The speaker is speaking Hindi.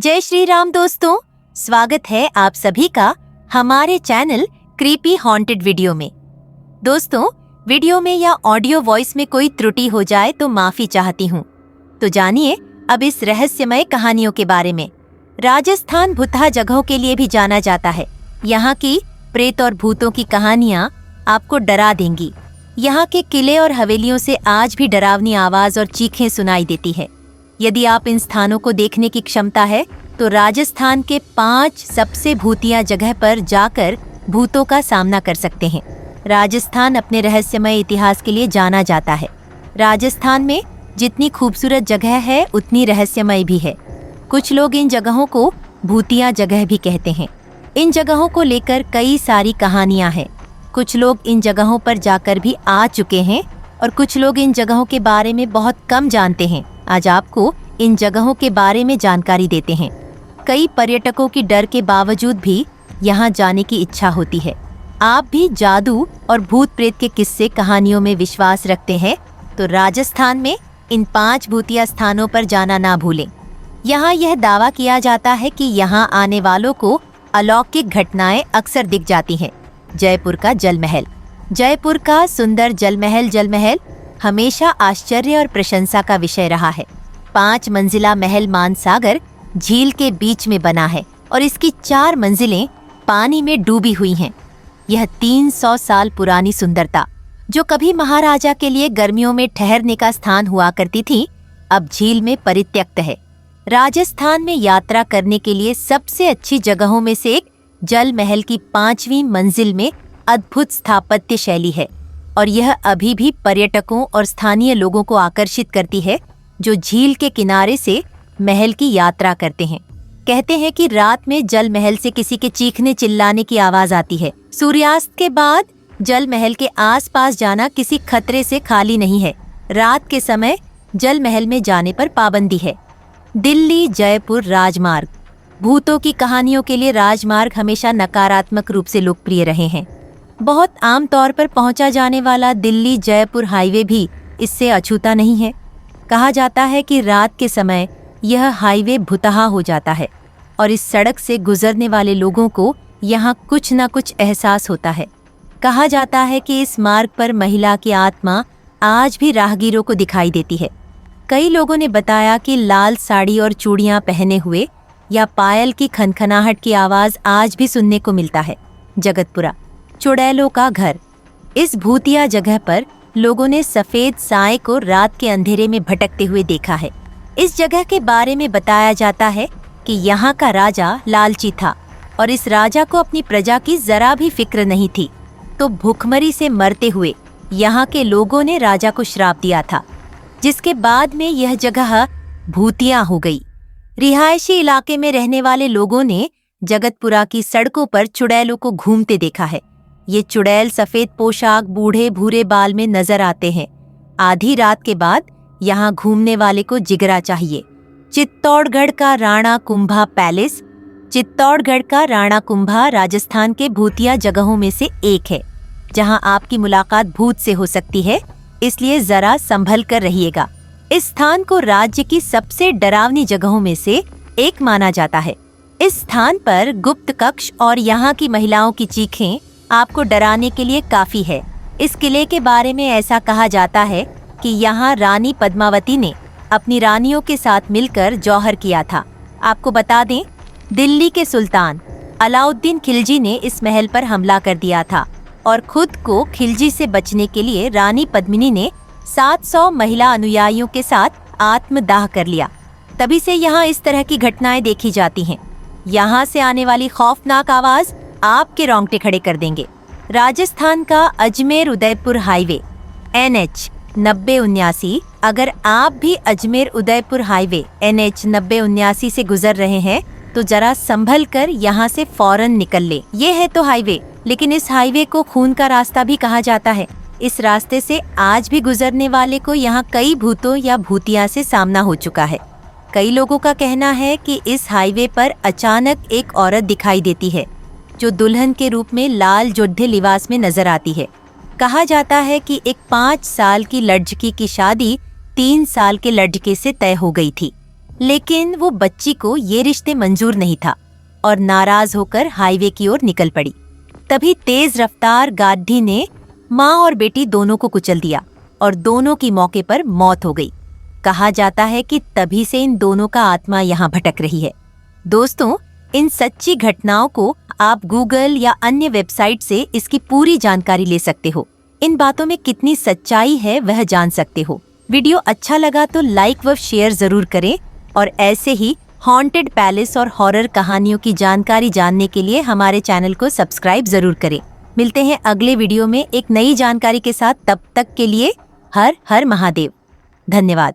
जय श्री राम दोस्तों, स्वागत है आप सभी का हमारे चैनल क्रीपी हॉन्टेड वीडियो में। दोस्तों, वीडियो में या ऑडियो वॉइस में कोई त्रुटि हो जाए तो माफी चाहती हूँ। तो जानिए अब इस रहस्यमय कहानियों के बारे में। राजस्थान भुतहा जगहों के लिए भी जाना जाता है। यहाँ की प्रेत और भूतों की कहानियाँ आपको डरा देंगी। यहाँ के किले और हवेलियों से आज भी डरावनी आवाज और चीखें सुनाई देती है। यदि आप इन स्थानों को देखने की क्षमता है तो राजस्थान के 5 सबसे भूतिया जगह पर जाकर भूतों का सामना कर सकते हैं। राजस्थान अपने रहस्यमय इतिहास के लिए जाना जाता है। राजस्थान में जितनी खूबसूरत जगह है उतनी रहस्यमय भी है। कुछ लोग इन जगहों को भूतिया जगह भी कहते हैं। इन जगहों को लेकर कई सारी कहानियां हैं। कुछ लोग इन जगहों पर जाकर भी आ चुके हैं और कुछ लोग इन जगहों के बारे में बहुत कम जानते हैं। आज आपको इन जगहों के बारे में जानकारी देते हैं। कई पर्यटकों की डर के बावजूद भी यहाँ जाने की इच्छा होती है। आप भी जादू और भूत प्रेत के किस्से कहानियों में विश्वास रखते हैं तो राजस्थान में इन 5 भूतिया स्थानों पर जाना ना भूलें। यहाँ यह दावा किया जाता है कि यहाँ आने वालों को अलौकिक घटनाएं अक्सर दिख जाती हैं। जयपुर का जल महल। जयपुर का सुंदर जलमहल हमेशा आश्चर्य और प्रशंसा का विषय रहा है। 5 मंजिला महल मानसागर झील के बीच में बना है और इसकी 4 मंजिलें पानी में डूबी हुई हैं। यह 300 साल पुरानी सुंदरता, जो कभी महाराजा के लिए गर्मियों में ठहरने का स्थान हुआ करती थी, अब झील में परित्यक्त है। राजस्थान में यात्रा करने के लिए सबसे अच्छी जगहों में से एक जल महल की 5वीं मंजिल में अद्भुत स्थापत्य शैली है और यह अभी भी पर्यटकों और स्थानीय लोगों को आकर्षित करती है जो झील के किनारे से महल की यात्रा करते हैं। कहते हैं कि रात में जल महल से किसी के चीखने चिल्लाने की आवाज आती है। सूर्यास्त के बाद जल महल के आसपास जाना किसी खतरे से खाली नहीं है। रात के समय जल महल में जाने पर पाबंदी है। दिल्ली जयपुर राजमार्ग। भूतों की कहानियों के लिए राजमार्ग हमेशा नकारात्मक रूप से लोकप्रिय रहे हैं। बहुत आम तौर पर पहुंचा जाने वाला दिल्ली जयपुर हाईवे भी इससे अछूता नहीं है। कहा जाता है कि रात के समय यह हाईवे भुतहा हो जाता है और इस सड़क से गुजरने वाले लोगों को यहाँ कुछ न कुछ एहसास होता है। कहा जाता है कि इस मार्ग पर महिला की आत्मा आज भी राहगीरों को दिखाई देती है। कई लोगों ने बताया कि लाल साड़ी और चूड़ियां पहने हुए या पायल की खनखनाहट की आवाज आज भी सुनने को मिलता है। जगतपुरा चुड़ैलों का घर। इस भूतिया जगह पर लोगों ने सफेद साए को रात के अंधेरे में भटकते हुए देखा है। इस जगह के बारे में बताया जाता है कि यहाँ का राजा लालची था और इस राजा को अपनी प्रजा की जरा भी फिक्र नहीं थी, तो भूखमरी से मरते हुए यहाँ के लोगों ने राजा को श्राप दिया था, जिसके बाद में यह जगह भूतिया हो गई। रिहायशी इलाके में रहने वाले लोगों ने जगतपुरा की सड़कों पर चुड़ैलों को घूमते देखा है। ये चुड़ैल सफेद पोशाक, बूढ़े भूरे बाल में नजर आते हैं। आधी रात के बाद यहाँ घूमने वाले को जिगरा चाहिए। चित्तौड़गढ़ का राणा कुंभा पैलेस। चित्तौड़गढ़ का राणा कुंभा राजस्थान के भूतिया जगहों में से एक है, जहाँ आपकी मुलाकात भूत से हो सकती है, इसलिए जरा संभल कर रहिएगा। इस स्थान को राज्य की सबसे डरावनी जगहों में से एक माना जाता है। इस स्थान पर गुप्त कक्ष और यहाँ की महिलाओं की चीखें आपको डराने के लिए काफी है। इस किले के बारे में ऐसा कहा जाता है कि यहाँ रानी पद्मावती ने अपनी रानियों के साथ मिलकर जौहर किया था। आपको बता दें, दिल्ली के सुल्तान अलाउद्दीन खिलजी ने इस महल पर हमला कर दिया था और खुद को खिलजी से बचने के लिए रानी पद्मिनी ने 700 महिला अनुयायियों के साथ आत्मदाह कर लिया। तभी से यहाँ इस तरह की घटनाएं देखी जाती हैं। यहाँ से आने वाली खौफनाक आवाज आपके रोंगटे खड़े कर देंगे। राजस्थान का अजमेर उदयपुर हाईवे NH 9079। अगर आप भी अजमेर उदयपुर हाईवे NH 9079 से गुजर रहे हैं तो जरा संभल कर यहाँ से फौरन निकल ले। ये है तो हाईवे, लेकिन इस हाईवे को खून का रास्ता भी कहा जाता है। इस रास्ते से आज भी गुजरने वाले को यहाँ कई भूतों या भूतिया से सामना हो चुका है। कई लोगों का कहना है कि इस हाईवे पर अचानक एक औरत दिखाई देती है जो दुल्हन के रूप में लाल जोधे लिबास में नजर आती है। कहा जाता है कि एक 5 साल की लड़की की शादी 3 साल के लड़के से तय हो गई थी। लेकिन वो बच्ची को ये रिश्ते मंजूर नहीं था और नाराज होकर हाईवे की ओर निकल पड़ी। तभी तेज रफ्तार गाड़ी ने माँ और बेटी दोनों को कुचल दिया और दोनों की मौके पर मौत हो गई। कहा जाता है कि तभी से इन दोनों का आत्मा यहाँ भटक रही है। दोस्तों, इन सच्ची घटनाओं को आप गूगल या अन्य वेबसाइट से इसकी पूरी जानकारी ले सकते हो। इन बातों में कितनी सच्चाई है वह जान सकते हो। वीडियो अच्छा लगा तो लाइक व शेयर जरूर करें और ऐसे ही हॉन्टेड पैलेस और हॉरर कहानियों की जानकारी जानने के लिए हमारे चैनल को सब्सक्राइब जरूर करें। मिलते हैं अगले वीडियो में एक नई जानकारी के साथ। तब तक के लिए हर हर महादेव। धन्यवाद।